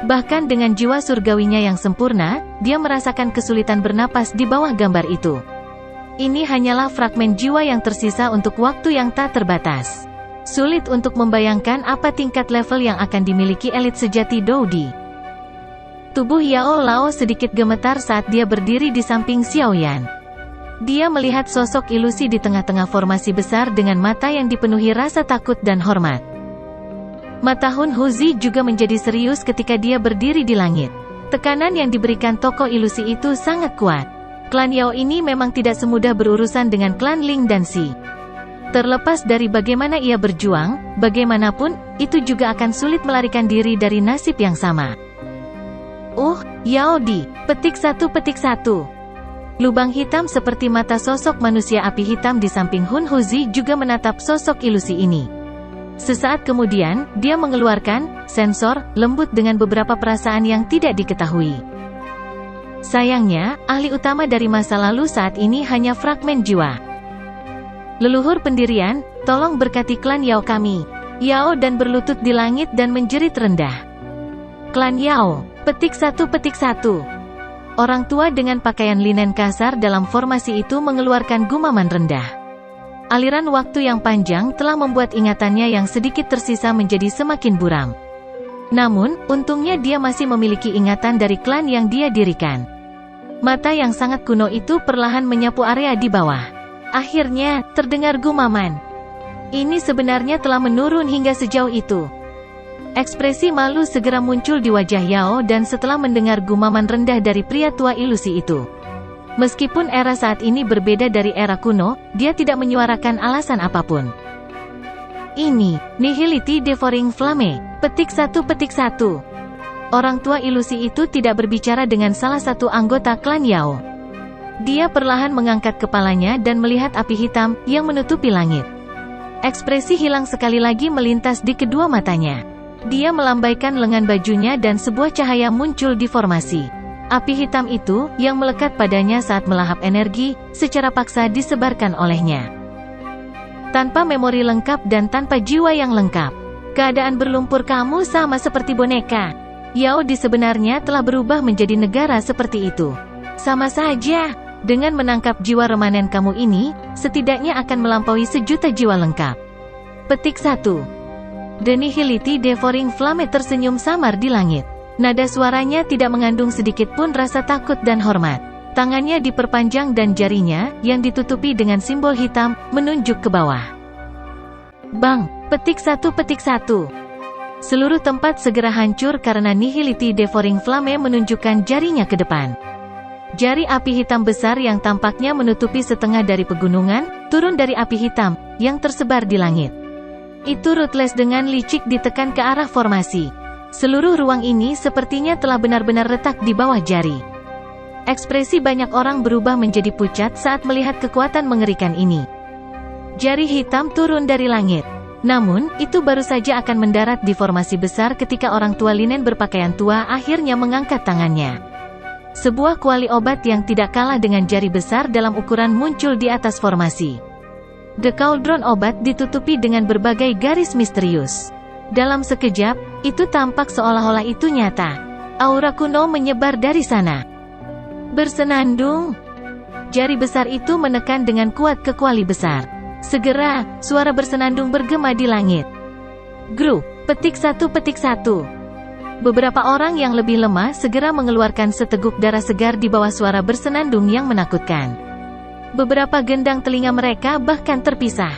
Bahkan dengan jiwa surgawinya yang sempurna, dia merasakan kesulitan bernapas di bawah gambar itu. Ini hanyalah fragmen jiwa yang tersisa untuk waktu yang tak terbatas. Sulit untuk membayangkan apa tingkat level yang akan dimiliki elit sejati Doudi. Tubuh Yao Lao sedikit gemetar saat dia berdiri di samping Xiaoyan. Dia melihat sosok ilusi di tengah-tengah formasi besar dengan mata yang dipenuhi rasa takut dan hormat. Mata Hun Huzi juga menjadi serius ketika dia berdiri di langit. Tekanan yang diberikan tokoh ilusi itu sangat kuat. Klan Yao ini memang tidak semudah berurusan dengan klan Ling dan Xi. Terlepas dari bagaimana ia berjuang, bagaimanapun, itu juga akan sulit melarikan diri dari nasib yang sama. Yao Di, petik 1. Lubang hitam seperti mata sosok manusia api hitam di samping Hun Huzi juga menatap sosok ilusi ini. Sesaat kemudian, dia mengeluarkan sensor lembut dengan beberapa perasaan yang tidak diketahui. Sayangnya, ahli utama dari masa lalu saat ini hanya fragmen jiwa. Leluhur pendirian, tolong berkati klan Yao kami. Yao dan berlutut di langit dan menjerit rendah. Klan Yao, petik 1. Orang tua dengan pakaian linen kasar dalam formasi itu mengeluarkan gumaman rendah. Aliran waktu yang panjang telah membuat ingatannya yang sedikit tersisa menjadi semakin buram. Namun, untungnya dia masih memiliki ingatan dari klan yang dia dirikan. Mata yang sangat kuno itu perlahan menyapu area di bawah. Akhirnya, terdengar gumaman. Ini sebenarnya telah menurun hingga sejauh itu. Ekspresi malu segera muncul di wajah Yao dan setelah mendengar gumaman rendah dari pria tua ilusi itu. Meskipun era saat ini berbeda dari era kuno, dia tidak menyuarakan alasan apapun. Ini, Nihility Devouring Flame, petik 1. Orang tua ilusi itu tidak berbicara dengan salah satu anggota klan Yao. Dia perlahan mengangkat kepalanya dan melihat api hitam yang menutupi langit. Ekspresi hilang sekali lagi melintas di kedua matanya. Dia melambaikan lengan bajunya dan sebuah cahaya muncul di formasi. Api hitam itu, yang melekat padanya saat melahap energi, secara paksa disebarkan olehnya. Tanpa memori lengkap dan tanpa jiwa yang lengkap. Keadaan berlumpur kamu sama seperti boneka. Yao Di sebenarnya telah berubah menjadi negara seperti itu. Sama saja, dengan menangkap jiwa remanen kamu ini, setidaknya akan melampaui 1.000.000 jiwa lengkap. Petik 1. The Nihility Devouring Flame tersenyum samar di langit. Nada suaranya tidak mengandung sedikit pun rasa takut dan hormat. Tangannya diperpanjang dan jarinya, yang ditutupi dengan simbol hitam, menunjuk ke bawah. Bang! Petik 1. Seluruh tempat segera hancur karena Nihility Devouring Flame menunjukkan jarinya ke depan. Jari api hitam besar yang tampaknya menutupi setengah dari pegunungan, turun dari api hitam, yang tersebar di langit. Itu ruthless dengan licik ditekan ke arah formasi. Seluruh ruang ini sepertinya telah benar-benar retak di bawah jari. Ekspresi banyak orang berubah menjadi pucat saat melihat kekuatan mengerikan ini. Jari hitam turun dari langit. Namun, itu baru saja akan mendarat di formasi besar ketika orang tua linen berpakaian tua akhirnya mengangkat tangannya. Sebuah kuali obat yang tidak kalah dengan jari besar dalam ukuran muncul di atas formasi. The Cauldron obat ditutupi dengan berbagai garis misterius. Dalam sekejap, itu tampak seolah-olah itu nyata. Aura kuno menyebar dari sana. Bersenandung. Jari besar itu menekan dengan kuat ke kuali besar. Segera, suara bersenandung bergema di langit. Grup, petik 1. Beberapa orang yang lebih lemah segera mengeluarkan seteguk darah segar di bawah suara bersenandung yang menakutkan. Beberapa gendang telinga mereka bahkan terpisah.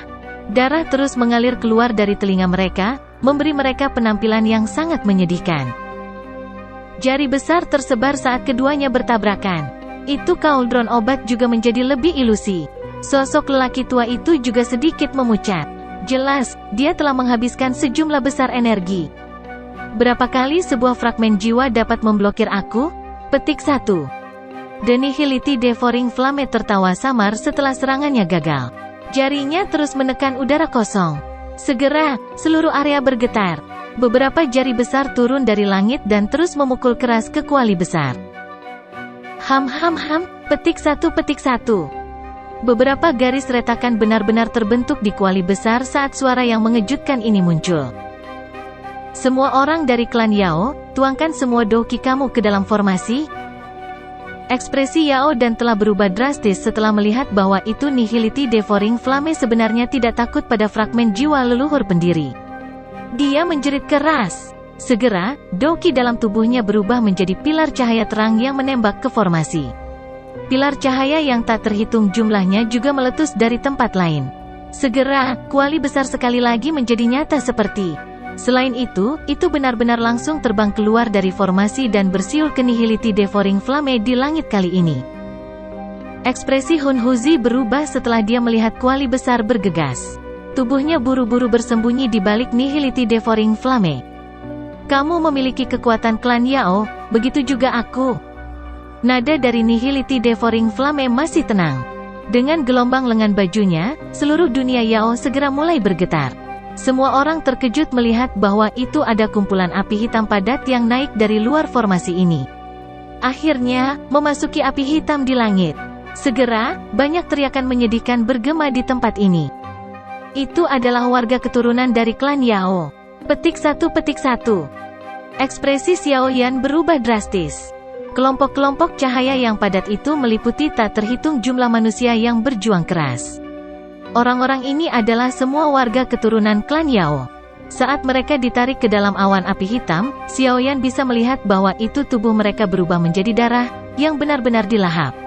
Darah terus mengalir keluar dari telinga mereka, memberi mereka penampilan yang sangat menyedihkan. Jari besar tersebar saat keduanya bertabrakan. Itu Cauldron obat juga menjadi lebih ilusi. Sosok lelaki tua itu juga sedikit memucat. Jelas, dia telah menghabiskan sejumlah besar energi. Berapa kali sebuah fragmen jiwa dapat memblokir aku? Petik 1. The Nihility Devouring Flame tertawa samar setelah serangannya gagal. Jarinya terus menekan udara kosong. Segera, seluruh area bergetar. Beberapa jari besar turun dari langit dan terus memukul keras ke kuali besar. Petik 1. Beberapa garis retakan benar-benar terbentuk di kuali besar saat suara yang mengejutkan ini muncul. Semua orang dari klan Yao, tuangkan semua doki kamu ke dalam formasi. Ekspresi Yao dan telah berubah drastis setelah melihat bahwa itu Nihility Devouring Flame sebenarnya tidak takut pada fragmen jiwa leluhur pendiri. Dia menjerit keras. Segera, doki dalam tubuhnya berubah menjadi pilar cahaya terang yang menembak ke formasi. Pilar cahaya yang tak terhitung jumlahnya juga meletus dari tempat lain. Segera, kuali besar sekali lagi menjadi nyata seperti. Selain itu benar-benar langsung terbang keluar dari formasi dan bersiul ke Nihility Devouring Flame di langit kali ini. Ekspresi Hun Huzi berubah setelah dia melihat kuali besar bergegas. Tubuhnya buru-buru bersembunyi di balik Nihility Devouring Flame. Kamu memiliki kekuatan klan Yao, begitu juga aku. Nada dari Nihility Devouring Flame masih tenang. Dengan gelombang lengan bajunya, seluruh dunia Yao segera mulai bergetar. Semua orang terkejut melihat bahwa itu ada kumpulan api hitam padat yang naik dari luar formasi ini. Akhirnya, memasuki api hitam di langit. Segera, banyak teriakan menyedihkan bergema di tempat ini. Itu adalah warga keturunan dari klan Yao. Petik 1. Ekspresi Xiao Yan berubah drastis. Kelompok-kelompok cahaya yang padat itu meliputi tak terhitung jumlah manusia yang berjuang keras. Orang-orang ini adalah semua warga keturunan klan Yao. Saat mereka ditarik ke dalam awan api hitam, Xiao Yan bisa melihat bahwa itu tubuh mereka berubah menjadi darah, yang benar-benar dilahap.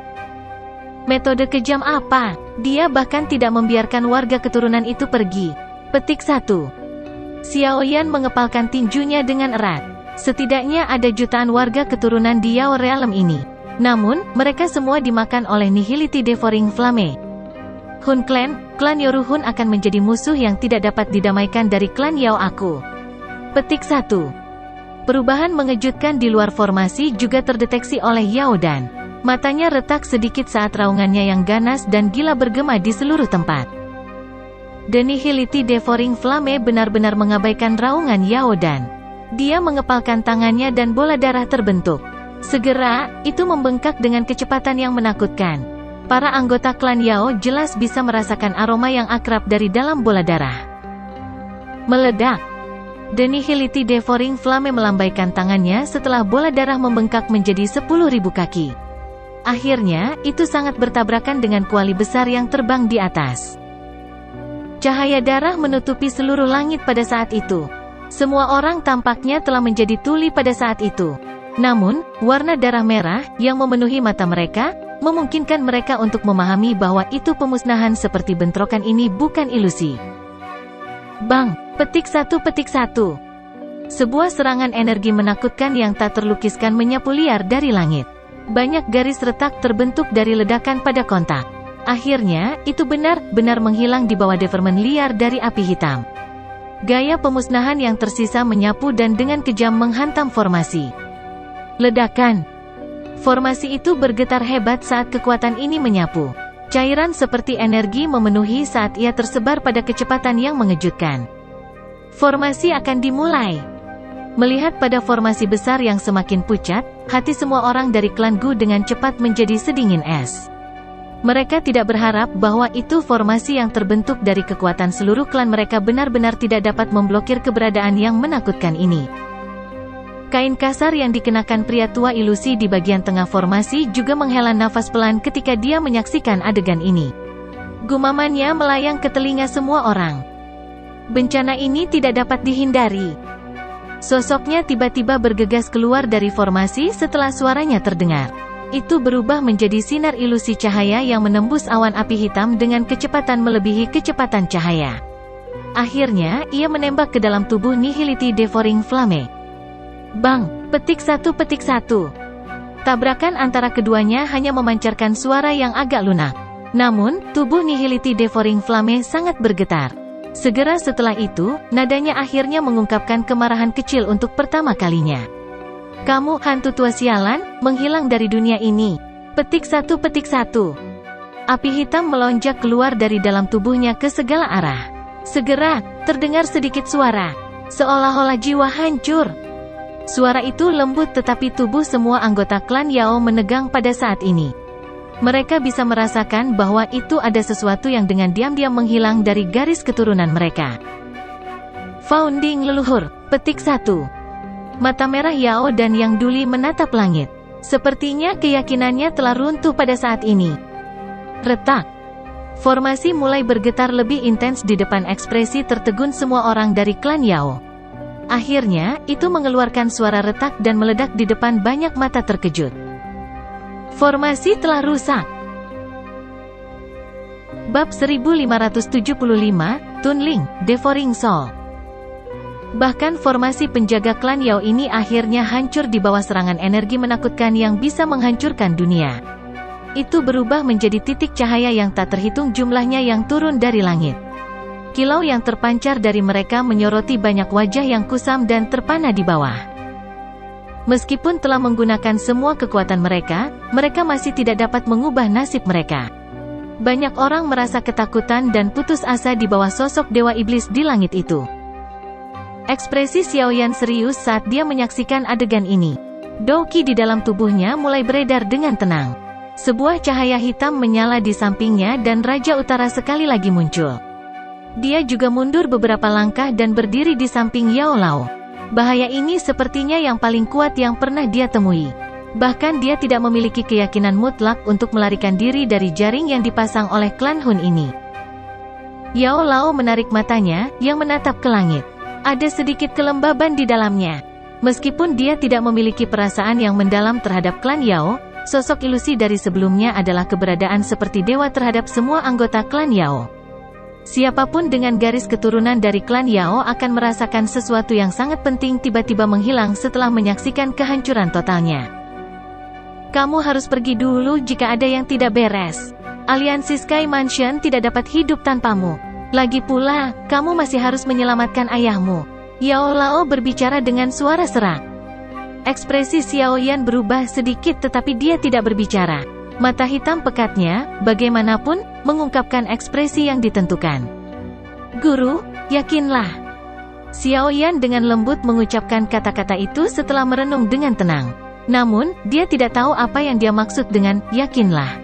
Metode kejam apa? Dia bahkan tidak membiarkan warga keturunan itu pergi. Petik 1. Xiao Yan mengepalkan tinjunya dengan erat. Setidaknya ada jutaan warga keturunan di Yao Realm ini. Namun, mereka semua dimakan oleh Nihility Devouring Flame. Hun klan Yoruhun akan menjadi musuh yang tidak dapat didamaikan dari klan Yao aku. Petik 1. Perubahan mengejutkan di luar formasi juga terdeteksi oleh Yao Dan. Matanya retak sedikit saat raungannya yang ganas dan gila bergema di seluruh tempat. The Nihility Devouring Flame benar-benar mengabaikan raungan Yao Dan. Dia mengepalkan tangannya dan bola darah terbentuk. Segera, itu membengkak dengan kecepatan yang menakutkan. Para anggota klan Yao jelas bisa merasakan aroma yang akrab dari dalam bola darah. Meledak. The Nihility Devouring Flame melambaikan tangannya setelah bola darah membengkak menjadi 10.000 kaki. Akhirnya, itu sangat bertabrakan dengan kuali besar yang terbang di atas. Cahaya darah menutupi seluruh langit pada saat itu. Semua orang tampaknya telah menjadi tuli pada saat itu. Namun, warna darah merah yang memenuhi mata mereka, memungkinkan mereka untuk memahami bahwa itu pemusnahan seperti bentrokan ini bukan ilusi. Bang! Petik 1. Sebuah serangan energi menakutkan yang tak terlukiskan menyapu liar dari langit. Banyak garis retak terbentuk dari ledakan pada kontak. Akhirnya, itu benar-benar menghilang di bawah defermen liar dari api hitam. Gaya pemusnahan yang tersisa menyapu dan dengan kejam menghantam formasi. Ledakan. Formasi itu bergetar hebat saat kekuatan ini menyapu. Cairan seperti energi memenuhi saat ia tersebar pada kecepatan yang mengejutkan. Formasi akan dimulai. Melihat pada formasi besar yang semakin pucat, hati semua orang dari klan Gu dengan cepat menjadi sedingin es. Mereka tidak berharap bahwa itu formasi yang terbentuk dari kekuatan seluruh klan mereka benar-benar tidak dapat memblokir keberadaan yang menakutkan ini. Kain kasar yang dikenakan pria tua ilusi di bagian tengah formasi juga menghela nafas pelan ketika dia menyaksikan adegan ini. Gumamannya melayang ke telinga semua orang. Bencana ini tidak dapat dihindari. Sosoknya tiba-tiba bergegas keluar dari formasi setelah suaranya terdengar. Itu berubah menjadi sinar ilusi cahaya yang menembus awan api hitam dengan kecepatan melebihi kecepatan cahaya. Akhirnya, ia menembak ke dalam tubuh Nihility Devouring Flame. Bang! Petik 1. Tabrakan antara keduanya hanya memancarkan suara yang agak lunak. Namun, tubuh Nihility Devouring Flame sangat bergetar. Segera setelah itu, nadanya akhirnya mengungkapkan kemarahan kecil untuk pertama kalinya. Kamu, hantu tua sialan, menghilang dari dunia ini. Petik 1. Api hitam melonjak keluar dari dalam tubuhnya ke segala arah. Segera, terdengar sedikit suara. Seolah-olah jiwa hancur. Suara itu lembut tetapi tubuh semua anggota klan Yao menegang pada saat ini. Mereka bisa merasakan bahwa itu ada sesuatu yang dengan diam-diam menghilang dari garis keturunan mereka. Founding leluhur. Petik 1. Mata merah Yao dan Yang Duli menatap langit. Sepertinya keyakinannya telah runtuh pada saat ini. Retak. Formasi mulai bergetar lebih intens di depan ekspresi tertegun semua orang dari klan Yao. Akhirnya, itu mengeluarkan suara retak dan meledak di depan banyak mata terkejut. Formasi telah rusak. Bab 1575, Tunling, Devouring Soul. Bahkan formasi penjaga klan Yao ini akhirnya hancur di bawah serangan energi menakutkan yang bisa menghancurkan dunia. Itu berubah menjadi titik cahaya yang tak terhitung jumlahnya yang turun dari langit. Kilau yang terpancar dari mereka menyoroti banyak wajah yang kusam dan terpana di bawah. Meskipun telah menggunakan semua kekuatan mereka, mereka masih tidak dapat mengubah nasib mereka. Banyak orang merasa ketakutan dan putus asa di bawah sosok Dewa Iblis di langit itu. Ekspresi Xiaoyan serius saat dia menyaksikan adegan ini. Douqi di dalam tubuhnya mulai beredar dengan tenang. Sebuah cahaya hitam menyala di sampingnya dan Raja Utara sekali lagi muncul. Dia juga mundur beberapa langkah dan berdiri di samping Yao Lao. Bahaya ini sepertinya yang paling kuat yang pernah dia temui. Bahkan dia tidak memiliki keyakinan mutlak untuk melarikan diri dari jaring yang dipasang oleh klan Hun ini. Yao Lao menarik matanya, yang menatap ke langit. Ada sedikit kelembaban di dalamnya. Meskipun dia tidak memiliki perasaan yang mendalam terhadap klan Yao, sosok ilusi dari sebelumnya adalah keberadaan seperti dewa terhadap semua anggota klan Yao. Siapapun dengan garis keturunan dari klan Yao akan merasakan sesuatu yang sangat penting tiba-tiba menghilang setelah menyaksikan kehancuran totalnya. Kamu harus pergi dulu jika ada yang tidak beres. Aliansi Sky Mansion tidak dapat hidup tanpamu. Lagi pula, kamu masih harus menyelamatkan ayahmu. Yao Lao berbicara dengan suara serak. Ekspresi Xiaoyan berubah sedikit tetapi dia tidak berbicara. Mata hitam pekatnya, bagaimanapun, mengungkapkan ekspresi yang ditentukan. Guru, yakinlah. Xiaoyan dengan lembut mengucapkan kata-kata itu setelah merenung dengan tenang. Namun, dia tidak tahu apa yang dia maksud dengan, yakinlah.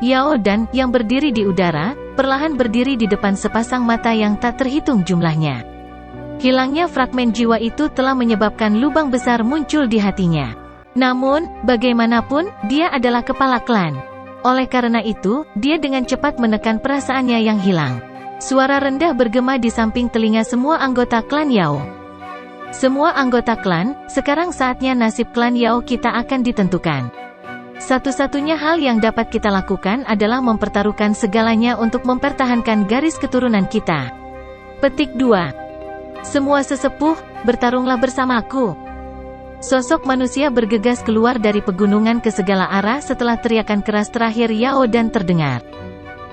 Yao Dan, yang berdiri di udara, perlahan berdiri di depan sepasang mata yang tak terhitung jumlahnya. Hilangnya fragmen jiwa itu telah menyebabkan lubang besar muncul di hatinya. Namun, bagaimanapun, dia adalah kepala klan. Oleh karena itu, dia dengan cepat menekan perasaannya yang hilang. Suara rendah bergema di samping telinga semua anggota klan Yao. Semua anggota klan, sekarang saatnya nasib klan Yao kita akan ditentukan. Satu-satunya hal yang dapat kita lakukan adalah mempertaruhkan segalanya untuk mempertahankan garis keturunan kita. Petik 2. Semua sesepuh, bertarunglah bersamaku. Sosok manusia bergegas keluar dari pegunungan ke segala arah setelah teriakan keras terakhir Yao Dan terdengar.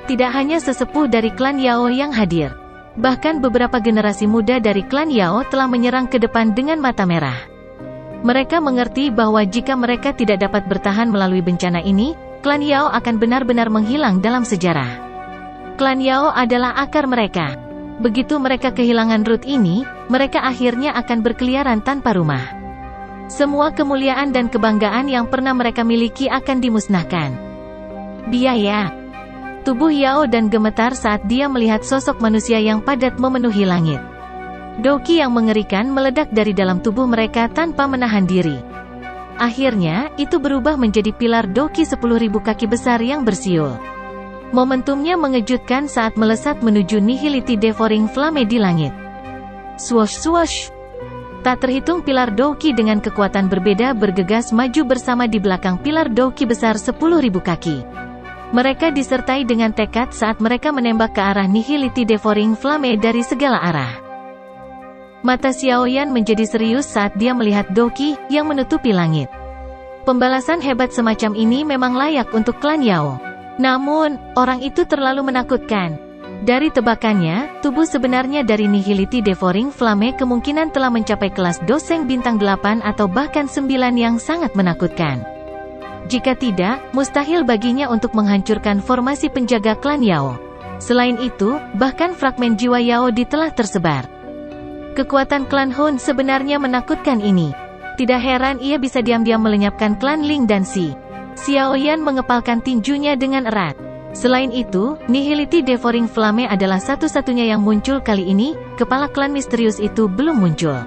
Tidak hanya sesepuh dari klan Yao yang hadir. Bahkan beberapa generasi muda dari klan Yao telah menyerang ke depan dengan mata merah. Mereka mengerti bahwa jika mereka tidak dapat bertahan melalui bencana ini, klan Yao akan benar-benar menghilang dalam sejarah. Klan Yao adalah akar mereka. Begitu mereka kehilangan root ini, mereka akhirnya akan berkeliaran tanpa rumah. Semua kemuliaan dan kebanggaan yang pernah mereka miliki akan dimusnahkan. Biaya. Tubuh Yao dan gemetar saat dia melihat sosok manusia yang padat memenuhi langit. Doki yang mengerikan meledak dari dalam tubuh mereka tanpa menahan diri. Akhirnya, itu berubah menjadi pilar doki 10.000 kaki besar yang bersiul. Momentumnya mengejutkan saat melesat menuju Nihility Devouring Flame di langit. Swoosh swoosh. Tak terhitung pilar doki dengan kekuatan berbeda bergegas maju bersama di belakang pilar doki besar 10.000 kaki. Mereka disertai dengan tekad saat mereka menembak ke arah Nihility Devouring Flame dari segala arah. Mata Xiaoyan menjadi serius saat dia melihat doki yang menutupi langit. Pembalasan hebat semacam ini memang layak untuk klan Yao. Namun, orang itu terlalu menakutkan. Dari tebakannya, tubuh sebenarnya dari Nihility Devouring Flame kemungkinan telah mencapai kelas Doseng bintang 8 atau bahkan 9 yang sangat menakutkan. Jika tidak, mustahil baginya untuk menghancurkan formasi penjaga klan Yao. Selain itu, bahkan fragmen jiwa Yao telah tersebar. Kekuatan klan Hun sebenarnya menakutkan ini. Tidak heran ia bisa diam-diam melenyapkan klan Ling dan Xi. Xiaoyan mengepalkan tinjunya dengan erat. Selain itu, Nihility Devouring Flame adalah satu-satunya yang muncul kali ini. Kepala klan misterius itu belum muncul.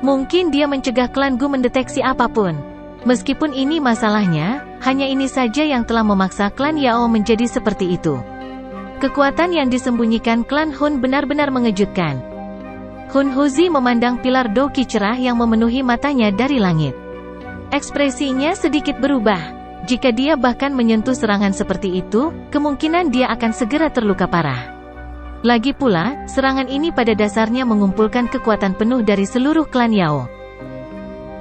Mungkin dia mencegah klan Gu mendeteksi apapun. Meskipun ini masalahnya, hanya ini saja yang telah memaksa klan Yao menjadi seperti itu. Kekuatan yang disembunyikan klan Hun benar-benar mengejutkan. Hun Huzi memandang pilar doki cerah yang memenuhi matanya dari langit. Ekspresinya sedikit berubah. Jika dia bahkan menyentuh serangan seperti itu, kemungkinan dia akan segera terluka parah. Lagi pula, serangan ini pada dasarnya mengumpulkan kekuatan penuh dari seluruh klan Yao.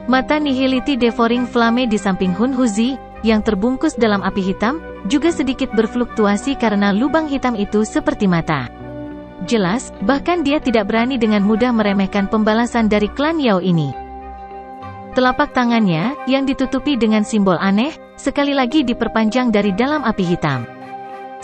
Mata Nihility Devouring Flame di samping Hun Huzi, yang terbungkus dalam api hitam, juga sedikit berfluktuasi karena lubang hitam itu seperti mata. Jelas, bahkan dia tidak berani dengan mudah meremehkan pembalasan dari klan Yao ini. Telapak tangannya, yang ditutupi dengan simbol aneh, sekali lagi diperpanjang dari dalam api hitam.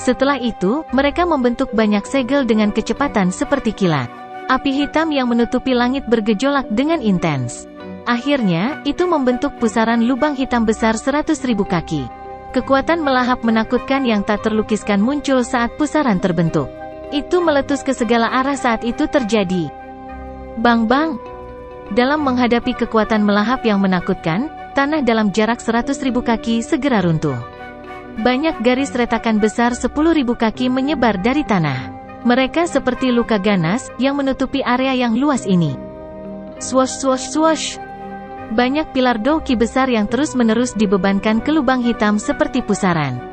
Setelah itu, mereka membentuk banyak segel dengan kecepatan seperti kilat. Api hitam yang menutupi langit bergejolak dengan intens. Akhirnya, itu membentuk pusaran lubang hitam besar 100.000 kaki. Kekuatan melahap menakutkan yang tak terlukiskan muncul saat pusaran terbentuk. Itu meletus ke segala arah saat itu terjadi. Bang-bang. Dalam menghadapi kekuatan melahap yang menakutkan, tanah dalam jarak 100.000 kaki segera runtuh. Banyak garis retakan besar 10.000 kaki menyebar dari tanah. Mereka seperti luka ganas, yang menutupi area yang luas ini. Swoosh swoosh swoosh. Banyak pilar doki besar yang terus-menerus dibebankan ke lubang hitam seperti pusaran.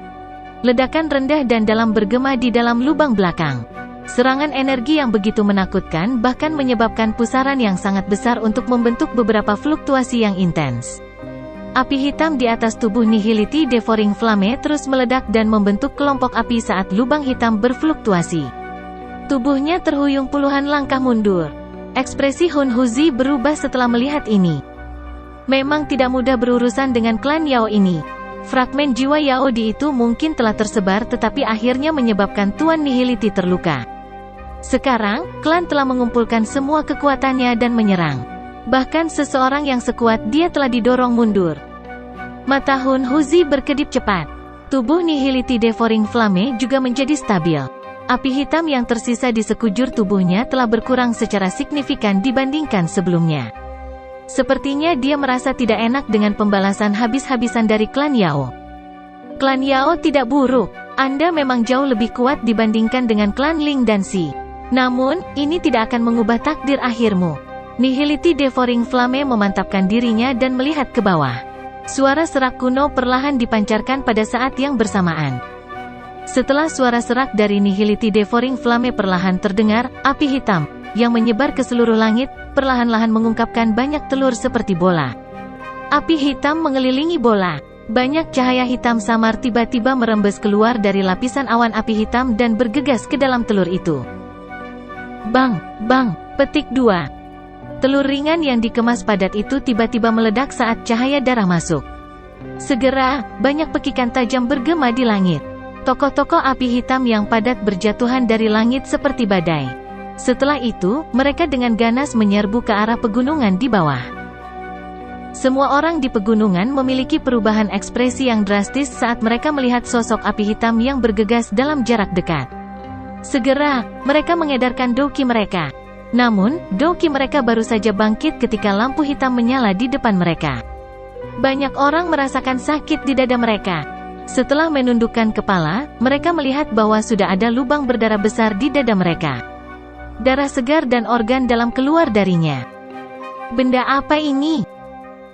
Ledakan rendah dan dalam bergema di dalam lubang belakang. Serangan energi yang begitu menakutkan bahkan menyebabkan pusaran yang sangat besar untuk membentuk beberapa fluktuasi yang intens. Api hitam di atas tubuh Nihility Devouring Flame terus meledak dan membentuk kelompok api saat lubang hitam berfluktuasi. Tubuhnya terhuyung puluhan langkah mundur. Ekspresi Hun Huzi berubah setelah melihat ini. Memang tidak mudah berurusan dengan klan Yao ini. Fragmen jiwa Yao di itu mungkin telah tersebar tetapi akhirnya menyebabkan Tuan Nihility terluka. Sekarang, klan telah mengumpulkan semua kekuatannya dan menyerang. Bahkan seseorang yang sekuat dia telah didorong mundur. Mata Hun Huzi berkedip cepat. Tubuh Nihility Devouring Flame juga menjadi stabil. Api hitam yang tersisa di sekujur tubuhnya telah berkurang secara signifikan dibandingkan sebelumnya. Sepertinya dia merasa tidak enak dengan pembalasan habis-habisan dari klan Yao. Klan Yao tidak buruk. Anda memang jauh lebih kuat dibandingkan dengan klan Ling dan Xi. Namun, ini tidak akan mengubah takdir akhirmu. Nihility Devouring Flame memantapkan dirinya dan melihat ke bawah. Suara serak kuno perlahan dipancarkan pada saat yang bersamaan. Setelah suara serak dari Nihility Devouring Flame perlahan terdengar, api hitam, yang menyebar ke seluruh langit, perlahan-lahan mengungkapkan banyak telur seperti bola. Api hitam mengelilingi bola. Banyak cahaya hitam samar tiba-tiba merembes keluar dari lapisan awan api hitam dan bergegas ke dalam telur itu. Bang, bang, petik 2. Telur ringan yang dikemas padat itu tiba-tiba meledak saat cahaya darah masuk. Segera, banyak pekikan tajam bergema di langit. Tokoh-tokoh api hitam yang padat berjatuhan dari langit seperti badai. Setelah itu, mereka dengan ganas menyerbu ke arah pegunungan di bawah. Semua orang di pegunungan memiliki perubahan ekspresi yang drastis saat mereka melihat sosok api hitam yang bergegas dalam jarak dekat. Segera, mereka mengedarkan doki mereka. Namun, doki mereka baru saja bangkit ketika lampu hitam menyala di depan mereka. Banyak orang merasakan sakit di dada mereka. Setelah menundukkan kepala, mereka melihat bahwa sudah ada lubang berdarah besar di dada mereka. Darah segar dan organ dalam keluar darinya. Benda apa ini?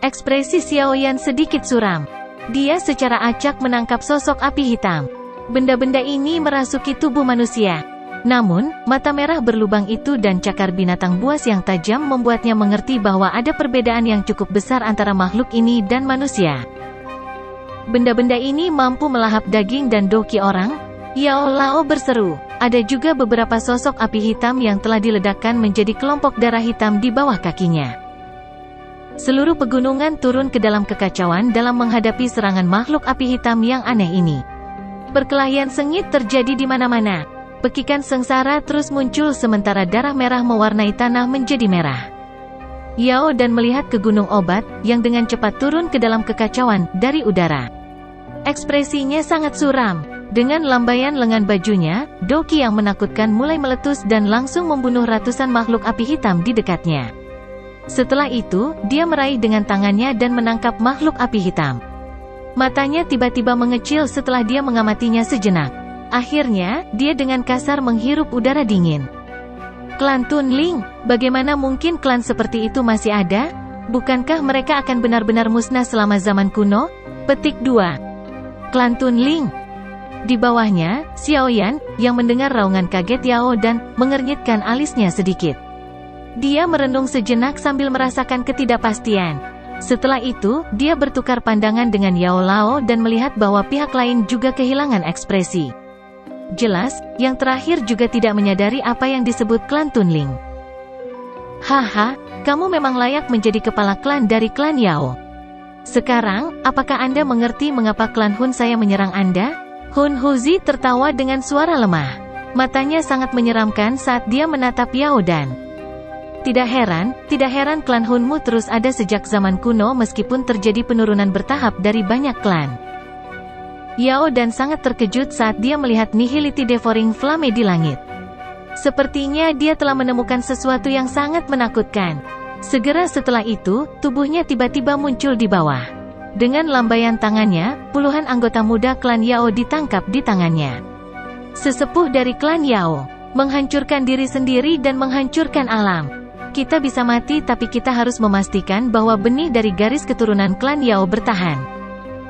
Ekspresi Xiaoyan sedikit suram. Dia secara acak menangkap sosok api hitam. Benda-benda ini merasuki tubuh manusia. Namun, mata merah berlubang itu dan cakar binatang buas yang tajam membuatnya mengerti bahwa ada perbedaan yang cukup besar antara makhluk ini dan manusia. Benda-benda ini mampu melahap daging dan doki orang. Yao Lao berseru. Ada juga beberapa sosok api hitam yang telah diledakkan menjadi kelompok darah hitam di bawah kakinya. Seluruh pegunungan turun ke dalam kekacauan dalam menghadapi serangan makhluk api hitam yang aneh ini. Perkelahian sengit terjadi di mana-mana. Pekikan sengsara terus muncul sementara darah merah mewarnai tanah menjadi merah. Yao dan melihat ke gunung obat, yang dengan cepat turun ke dalam kekacauan, dari udara. Ekspresinya sangat suram. Dengan lambaian lengan bajunya, doki yang menakutkan mulai meletus dan langsung membunuh ratusan makhluk api hitam di dekatnya. Setelah itu, dia meraih dengan tangannya dan menangkap makhluk api hitam. Matanya tiba-tiba mengecil setelah dia mengamatinya sejenak. Akhirnya, dia dengan kasar menghirup udara dingin. Klan Tunling, bagaimana mungkin klan seperti itu masih ada? Bukankah mereka akan benar-benar musnah selama zaman kuno? Petik 2. Klan Tunling. Di bawahnya, Xiaoyan, yang mendengar raungan kaget Yao dan mengernyitkan alisnya sedikit. Dia merenung sejenak sambil merasakan ketidakpastian. Setelah itu, dia bertukar pandangan dengan Yao Lao dan melihat bahwa pihak lain juga kehilangan ekspresi. Jelas, yang terakhir juga tidak menyadari apa yang disebut klan Tunling. Haha, kamu memang layak menjadi kepala klan dari klan Yao. Sekarang, apakah Anda mengerti mengapa klan Hun saya menyerang Anda? Hun Huzi tertawa dengan suara lemah. Matanya sangat menyeramkan saat dia menatap Yao Dan. Tidak heran klan Hunmu terus ada sejak zaman kuno meskipun terjadi penurunan bertahap dari banyak klan. Yao Dan sangat terkejut saat dia melihat Nihility Devouring Flame di langit. Sepertinya dia telah menemukan sesuatu yang sangat menakutkan. Segera setelah itu, tubuhnya tiba-tiba muncul di bawah. Dengan lambaian tangannya, puluhan anggota muda klan Yao ditangkap di tangannya. Sesepuh dari klan Yao, menghancurkan diri sendiri dan menghancurkan alam. Kita bisa mati tapi kita harus memastikan bahwa benih dari garis keturunan klan Yao bertahan.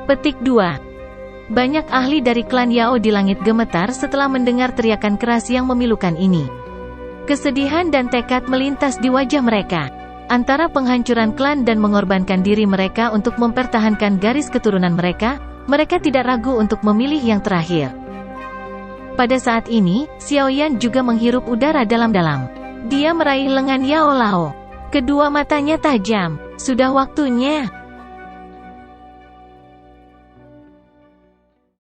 Petik 2. Banyak ahli dari klan Yao di langit gemetar setelah mendengar teriakan keras yang memilukan ini. Kesedihan dan tekad melintas di wajah mereka. Antara penghancuran klan dan mengorbankan diri mereka untuk mempertahankan garis keturunan mereka, mereka tidak ragu untuk memilih yang terakhir. Pada saat ini, Xiaoyan juga menghirup udara dalam-dalam. Dia meraih lengan Yao Lao. Kedua matanya tajam. Sudah waktunya.